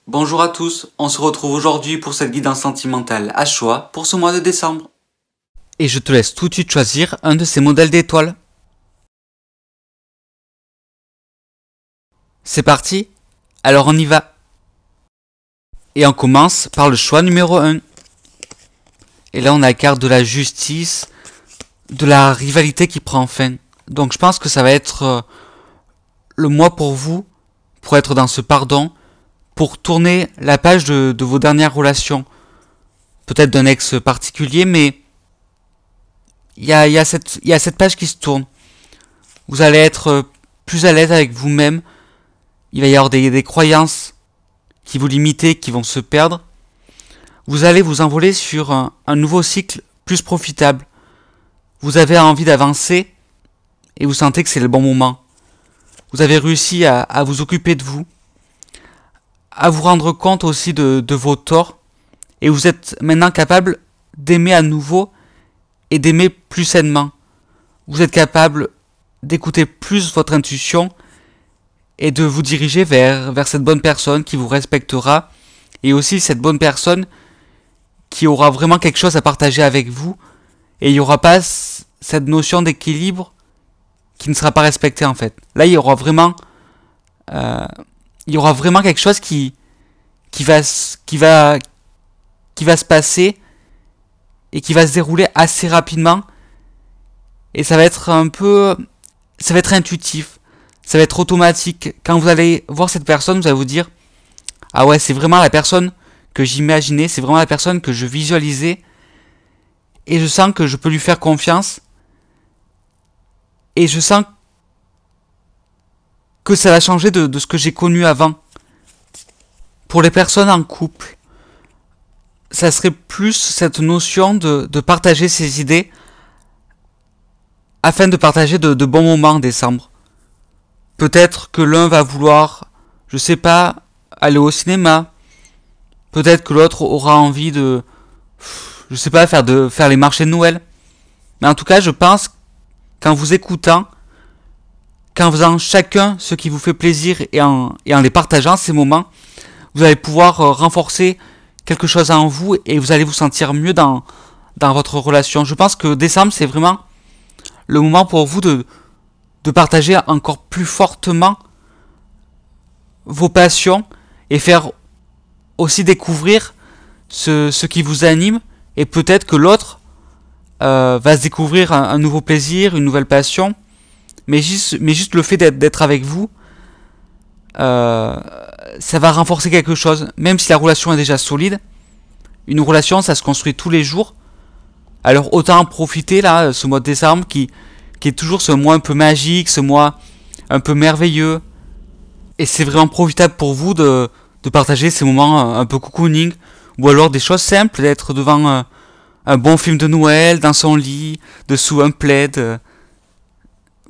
Bonjour à tous, on se retrouve aujourd'hui pour cette guidance sentimentale à choix pour ce mois de décembre. Et je te laisse tout de suite choisir un de ces modèles d'étoiles. C'est parti? Alors on y va. Et on commence par le choix numéro 1. Et là on a la carte de la justice, de la rivalité qui prend fin. Donc je pense que ça va être le mois pour vous, pour être dans ce pardon, pour tourner la page de vos dernières relations. Peut-être d'un ex particulier, mais il y a cette page qui se tourne. Vous allez être plus à l'aise avec vous-même. Il va y avoir des croyances qui vous limitent, qui vont se perdre. Vous allez vous envoler sur un nouveau cycle plus profitable. Vous avez envie d'avancer et vous sentez que c'est le bon moment. Vous avez réussi à vous occuper de vous, à vous rendre compte aussi de vos torts, et vous êtes maintenant capable d'aimer à nouveau et d'aimer plus sainement. Vous êtes capable d'écouter plus votre intuition et de vous diriger vers cette bonne personne qui vous respectera, et aussi cette bonne personne qui aura vraiment quelque chose à partager avec vous, et il n'y aura pas cette notion d'équilibre qui ne sera pas respectée en fait. Là, il y aura vraiment quelque chose qui va se passer et qui va se dérouler assez rapidement, et ça va être intuitif, ça va être automatique. Quand vous allez voir cette personne, vous allez vous dire ah ouais, c'est vraiment la personne que j'imaginais, c'est vraiment la personne que je visualisais, et je sens que je peux lui faire confiance, et je sens que ça va changer de ce que j'ai connu avant. Pour les personnes en couple, ça serait plus cette notion de partager ses idées afin de partager de bons moments en décembre. Peut-être que l'un va vouloir, je sais pas, aller au cinéma. Peut-être que l'autre aura envie de, je sais pas, faire les marchés de Noël. Mais en tout cas, je pense qu'en vous écoutant, qu'en faisant chacun ce qui vous fait plaisir et en les partageant ces moments, vous allez pouvoir renforcer quelque chose en vous et vous allez vous sentir mieux dans votre relation. Je pense que décembre, c'est vraiment le moment pour vous de partager encore plus fortement vos passions et faire aussi découvrir ce qui vous anime, et peut-être que l'autre va se découvrir un nouveau plaisir, une nouvelle passion, mais juste le fait d'être avec vous, ça va renforcer quelque chose, même si la relation est déjà solide. Une relation, ça se construit tous les jours. Alors autant en profiter là, ce mois de décembre qui est toujours ce mois un peu magique, ce mois un peu merveilleux. Et c'est vraiment profitable pour vous de partager ces moments un peu cocooning, ou alors des choses simples, d'être devant un bon film de Noël, dans son lit, dessous un plaid.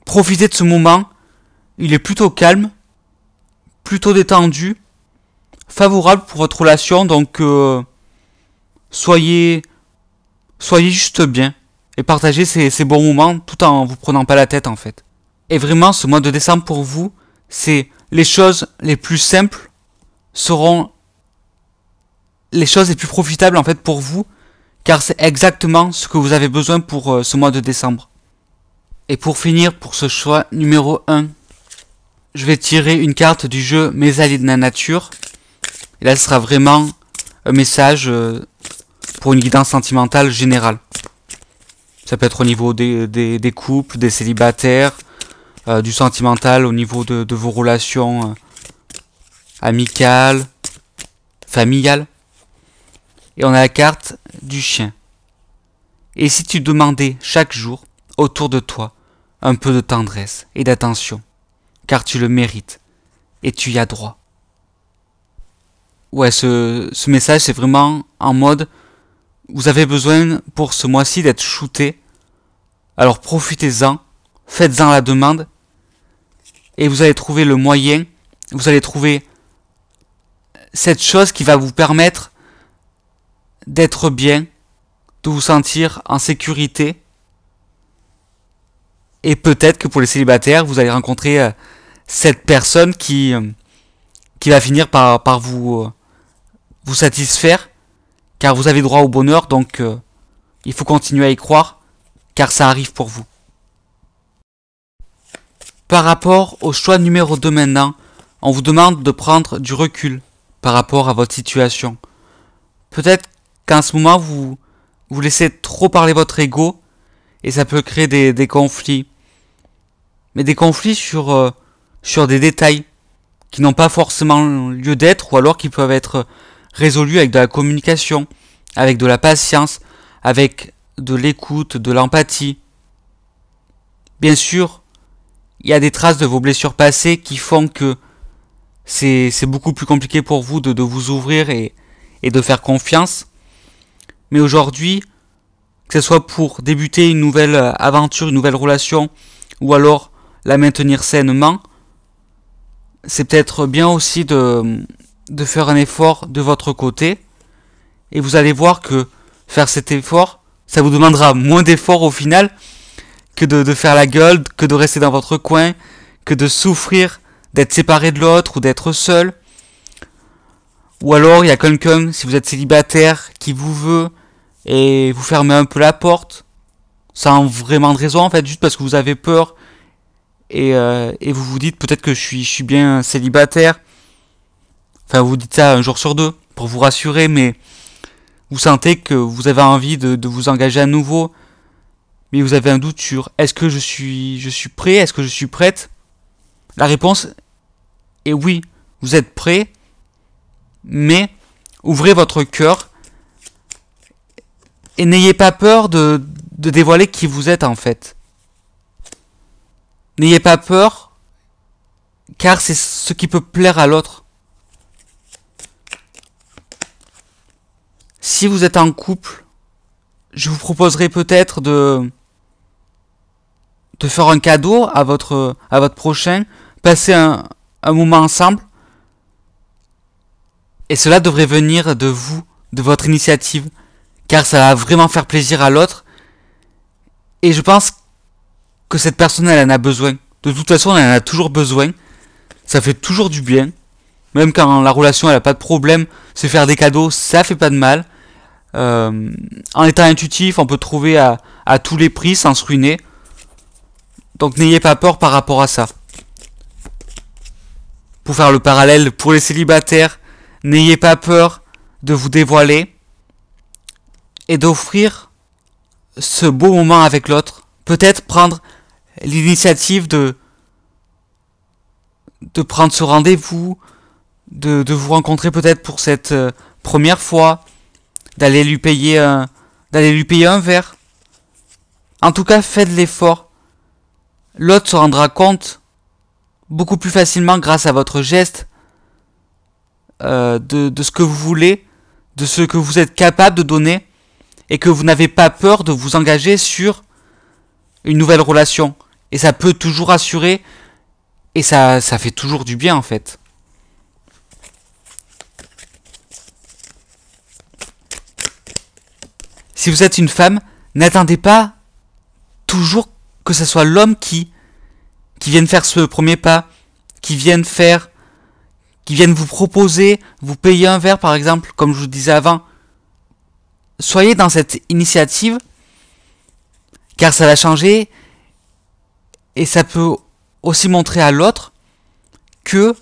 Profitez de ce moment, il est plutôt calme, plutôt détendu, favorable pour votre relation, donc soyez juste bien et partagez ces bons moments tout en vous prenant pas la tête en fait. Et vraiment, ce mois de décembre pour vous, c'est les choses les plus simples seront les choses les plus profitables en fait pour vous, car c'est exactement ce que vous avez besoin pour ce mois de décembre. Et pour finir, pour ce choix numéro 1, je vais tirer une carte du jeu Mes alliés de la nature. Et là, ce sera vraiment un message pour une guidance sentimentale générale. Ça peut être au niveau des couples, des célibataires, du sentimental, au niveau de vos relations amicales, familiales. Et on a la carte du chien. Et si tu demandais chaque jour autour de toi un peu de tendresse et d'attention, car tu le mérites et tu y as droit. Ouais, ce message, c'est vraiment en mode, vous avez besoin pour ce mois-ci d'être shooté, alors profitez-en, faites-en la demande, et vous allez trouver le moyen, vous allez trouver cette chose qui va vous permettre d'être bien, de vous sentir en sécurité, et peut-être que pour les célibataires, vous allez rencontrer cette personne qui va finir par vous vous satisfaire, car vous avez droit au bonheur, donc il faut continuer à y croire, car ça arrive pour vous. Par rapport au choix numéro 2 maintenant, on vous demande de prendre du recul par rapport à votre situation. Peut-être qu'en ce moment, vous laissez trop parler votre ego, et ça peut créer des conflits. Mais des conflits sur des détails qui n'ont pas forcément lieu d'être, ou alors qui peuvent être résolus avec de la communication, avec de la patience, avec de l'écoute, de l'empathie. Bien sûr, il y a des traces de vos blessures passées qui font que c'est beaucoup plus compliqué pour vous de vous ouvrir et de faire confiance. Mais aujourd'hui, que ce soit pour débuter une nouvelle aventure, une nouvelle relation, ou alors la maintenir sainement, c'est peut-être bien aussi de faire un effort de votre côté. Et vous allez voir que faire cet effort, ça vous demandera moins d'efforts au final que de faire la gueule, que de rester dans votre coin, que de souffrir d'être séparé de l'autre ou d'être seul. Ou alors il y a quelqu'un, si vous êtes célibataire, qui vous veut et vous fermez un peu la porte, sans vraiment de raison en fait, juste parce que vous avez peur et vous vous dites peut-être que je suis bien célibataire. Enfin vous dites ça un jour sur deux pour vous rassurer, mais vous sentez que vous avez envie de vous engager à nouveau, mais vous avez un doute sur est-ce que je suis prêt, est-ce que je suis prête. La réponse est oui, vous êtes prêt, mais ouvrez votre cœur et n'ayez pas peur de dévoiler qui vous êtes en fait. N'ayez pas peur, car c'est ce qui peut plaire à l'autre. Si vous êtes en couple, je vous proposerai peut-être de faire un cadeau à votre prochain, passer un moment ensemble, et cela devrait venir de vous, de votre initiative, car ça va vraiment faire plaisir à l'autre, et je pense que cette personne elle en a besoin. De toute façon elle en a toujours besoin, ça fait toujours du bien, même quand la relation elle a pas de problème, se faire des cadeaux ça fait pas de mal. En étant intuitif on peut trouver à tous les prix sans se ruiner, donc n'ayez pas peur par rapport à ça. Pour faire le parallèle pour les célibataires, n'ayez pas peur de vous dévoiler et d'offrir ce beau moment avec l'autre. Peut-être prendre l'initiative de prendre ce rendez-vous, de vous rencontrer peut-être pour cette première fois, d'aller lui payer un verre. En tout cas, faites l'effort. L'autre se rendra compte beaucoup plus facilement grâce à votre geste de ce que vous voulez, de ce que vous êtes capable de donner, et que vous n'avez pas peur de vous engager sur une nouvelle relation. Et ça peut toujours rassurer, et ça fait toujours du bien en fait. Si vous êtes une femme, n'attendez pas toujours que ce soit l'homme qui vienne faire ce premier pas, qui vienne vous proposer, vous payer un verre par exemple, comme je vous disais avant. Soyez dans cette initiative, car ça va changer, et ça peut aussi montrer à l'autre que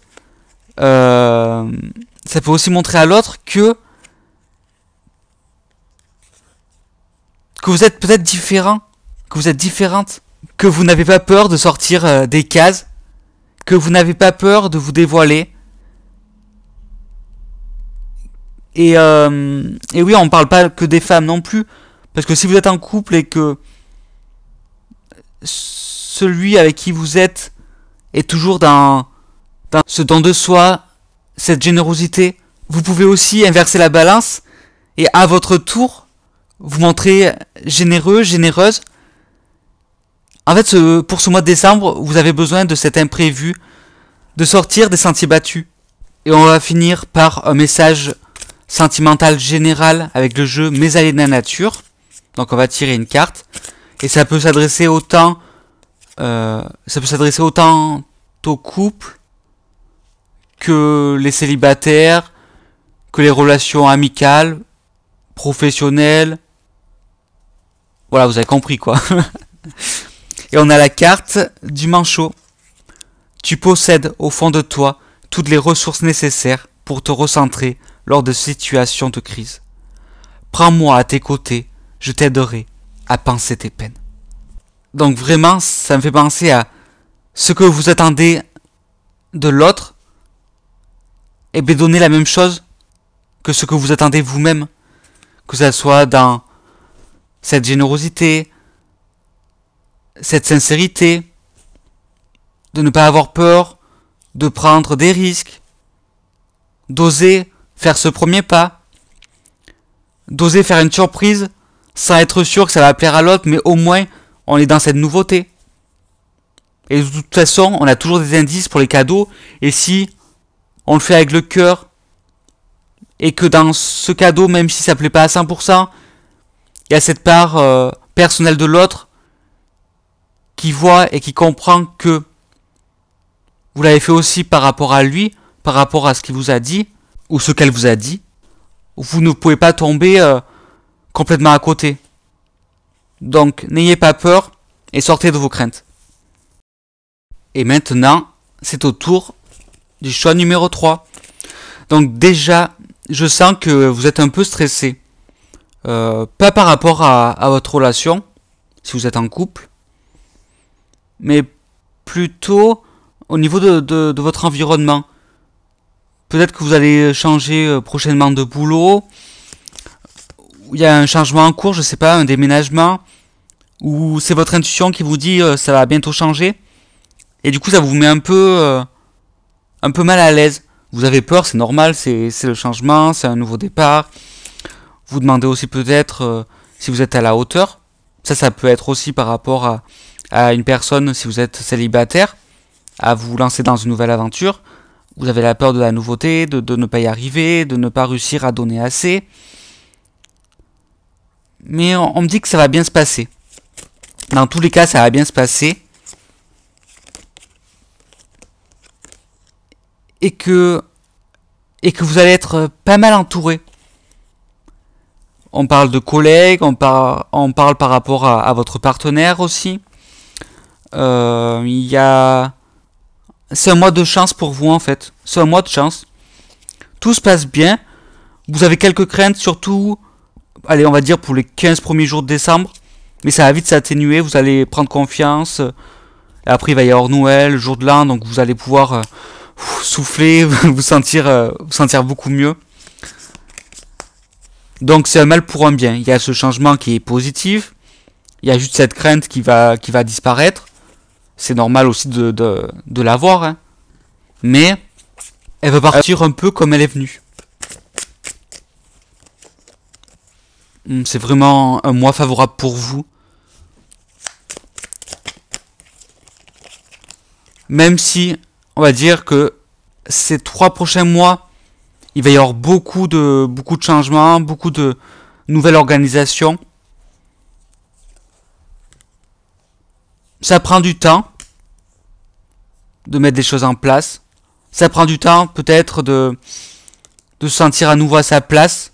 vous êtes peut-être différent, que vous êtes différente, que vous n'avez pas peur de sortir des cases, que vous n'avez pas peur de vous dévoiler. Et oui, on ne parle pas que des femmes non plus, parce que si vous êtes en couple et que celui avec qui vous êtes est toujours dans ce don de soi, cette générosité, vous pouvez aussi inverser la balance et à votre tour vous montrer généreux, généreuse. En fait, pour ce mois de décembre, vous avez besoin de cet imprévu, de sortir des sentiers battus. Et on va finir par un message sentimental général avec le jeu Mes alliés de la nature. Donc on va tirer une carte. Et ça peut s'adresser autant aux couples que les célibataires, que les relations amicales, professionnelles. Voilà, vous avez compris quoi. Et on a la carte du manchot. Tu possèdes au fond de toi toutes les ressources nécessaires pour te recentrer lors de situations de crise. Prends-moi à tes côtés, je t'aiderai à panser tes peines. Donc vraiment, ça me fait penser à ce que vous attendez de l'autre, et bien donner la même chose que ce que vous attendez vous-même. Que ça soit dans cette générosité, cette sincérité, de ne pas avoir peur, de prendre des risques, d'oser faire ce premier pas, d'oser faire une surprise sans être sûr que ça va plaire à l'autre, mais au moins on est dans cette nouveauté. Et de toute façon, on a toujours des indices pour les cadeaux, et si on le fait avec le cœur, et que dans ce cadeau, même si ça plaît pas à 100%, il y a cette part personnelle de l'autre qui voit et qui comprend que vous l'avez fait aussi par rapport à lui, par rapport à ce qu'il vous a dit, ou ce qu'elle vous a dit, vous ne pouvez pas tomber complètement à côté. Donc, n'ayez pas peur et sortez de vos craintes. Et maintenant, c'est au tour du choix numéro 3. Donc déjà, je sens que vous êtes un peu stressé. Pas par rapport à votre relation, si vous êtes en couple, mais plutôt au niveau de votre environnement. Peut-être que vous allez changer prochainement de boulot, il y a un changement en cours, je sais pas, un déménagement, ou c'est votre intuition qui vous dit ça va bientôt changer, et du coup ça vous met un peu mal à l'aise. Vous avez peur, c'est normal, c'est le changement, c'est un nouveau départ. Vous demandez aussi peut-être si vous êtes à la hauteur. Ça peut être aussi par rapport à une personne, si vous êtes célibataire, à vous lancer dans une nouvelle aventure. Vous avez la peur de la nouveauté, de ne pas y arriver, de ne pas réussir à donner assez. Mais on me dit que ça va bien se passer. Dans tous les cas, ça va bien se passer. Et que vous allez être pas mal entouré. On parle de collègues, on parle par rapport à votre partenaire aussi. C'est un mois de chance pour vous en fait. C'est un mois de chance. Tout se passe bien. Vous avez quelques craintes, surtout, allez, on va dire pour les 15 premiers jours de décembre. Mais ça va vite s'atténuer, vous allez prendre confiance. Et après, il va y avoir Noël, le jour de l'an, donc vous allez pouvoir souffler, vous sentir beaucoup mieux. Donc c'est un mal pour un bien. Il y a ce changement qui est positif. Il y a juste cette crainte qui va disparaître. C'est normal aussi de l'avoir. Hein. Mais elle va partir un peu comme elle est venue. C'est vraiment un mois favorable pour vous. Même si, on va dire que ces 3 prochains mois, il va y avoir beaucoup de changements, beaucoup de nouvelles organisations. Ça prend du temps de mettre des choses en place. Ça prend du temps peut-être de se sentir à nouveau à sa place.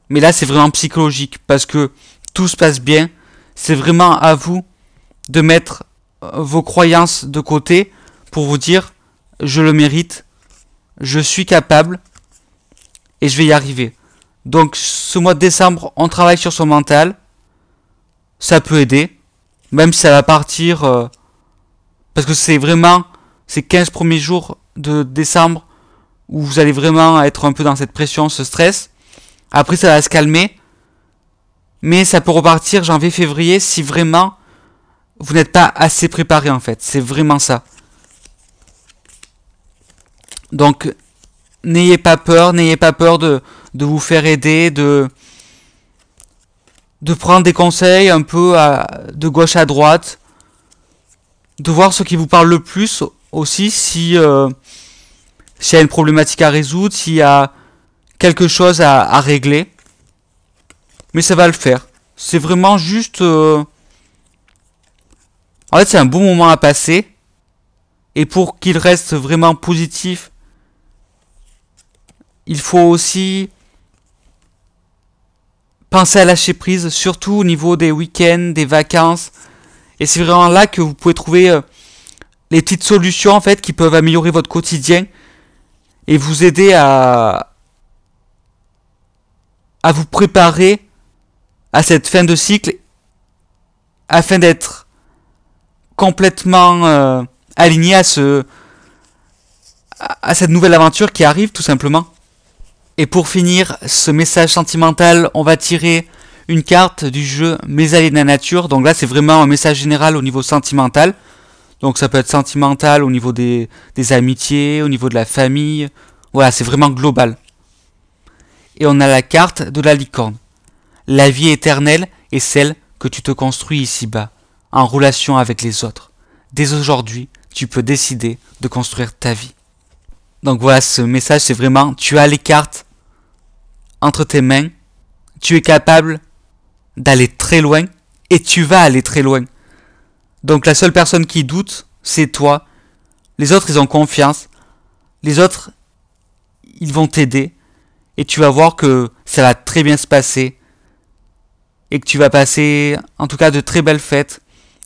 Mais là, c'est vraiment psychologique parce que tout se passe bien. C'est vraiment à vous de mettre vos croyances de côté pour vous dire je le mérite, je suis capable et je vais y arriver. Donc ce mois de décembre, on travaille sur son mental. Ça peut aider, même si ça va partir parce que c'est vraiment ces 15 premiers jours de décembre où vous allez vraiment être un peu dans cette pression, ce stress. Après ça va se calmer, mais ça peut repartir janvier, février si vraiment vous n'êtes pas assez préparé en fait. C'est vraiment ça. Donc n'ayez pas peur de vous faire aider, de prendre des conseils un peu de gauche à droite, de voir ce qui vous parle le plus aussi, s'il y a une problématique à résoudre, s'il y a quelque chose à régler. Mais ça va le faire. C'est vraiment juste... En fait, c'est un bon moment à passer. Et pour qu'il reste vraiment positif, il faut aussi penser à lâcher prise, surtout au niveau des week-ends, des vacances. Et c'est vraiment là que vous pouvez trouver les petites solutions en fait qui peuvent améliorer votre quotidien et vous aider à vous préparer à cette fin de cycle afin d'être complètement aligné à cette nouvelle aventure qui arrive tout simplement. Et pour finir ce message sentimental, on va tirer une carte du jeu Mes alliés de la nature. Donc là c'est vraiment un message général au niveau sentimental. Donc ça peut être sentimental au niveau des amitiés, au niveau de la famille. Voilà, c'est vraiment global. Et on a la carte de la licorne. La vie éternelle est celle que tu te construis ici-bas, en relation avec les autres. Dès aujourd'hui, tu peux décider de construire ta vie. Donc voilà, ce message c'est vraiment, tu as les cartes entre tes mains, tu es capable d'aller très loin et tu vas aller très loin. Donc la seule personne qui doute, c'est toi. Les autres, ils ont confiance. Les autres, ils vont t'aider. Et tu vas voir que ça va très bien se passer. Et que tu vas passer, en tout cas, de très belles fêtes.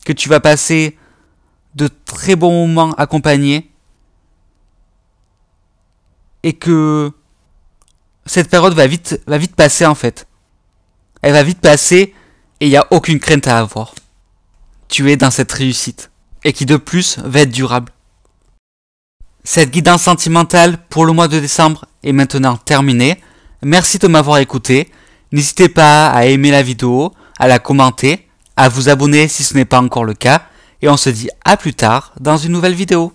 Que tu vas passer de très bons moments accompagnés. Et que cette période va vite passer en fait. Elle va vite passer et il n'y a aucune crainte à avoir. Tu es dans cette réussite et qui de plus va être durable. Cette guidance sentimentale pour le mois de décembre est maintenant terminée. Merci de m'avoir écouté. N'hésitez pas à aimer la vidéo, à la commenter, à vous abonner si ce n'est pas encore le cas. Et on se dit à plus tard dans une nouvelle vidéo.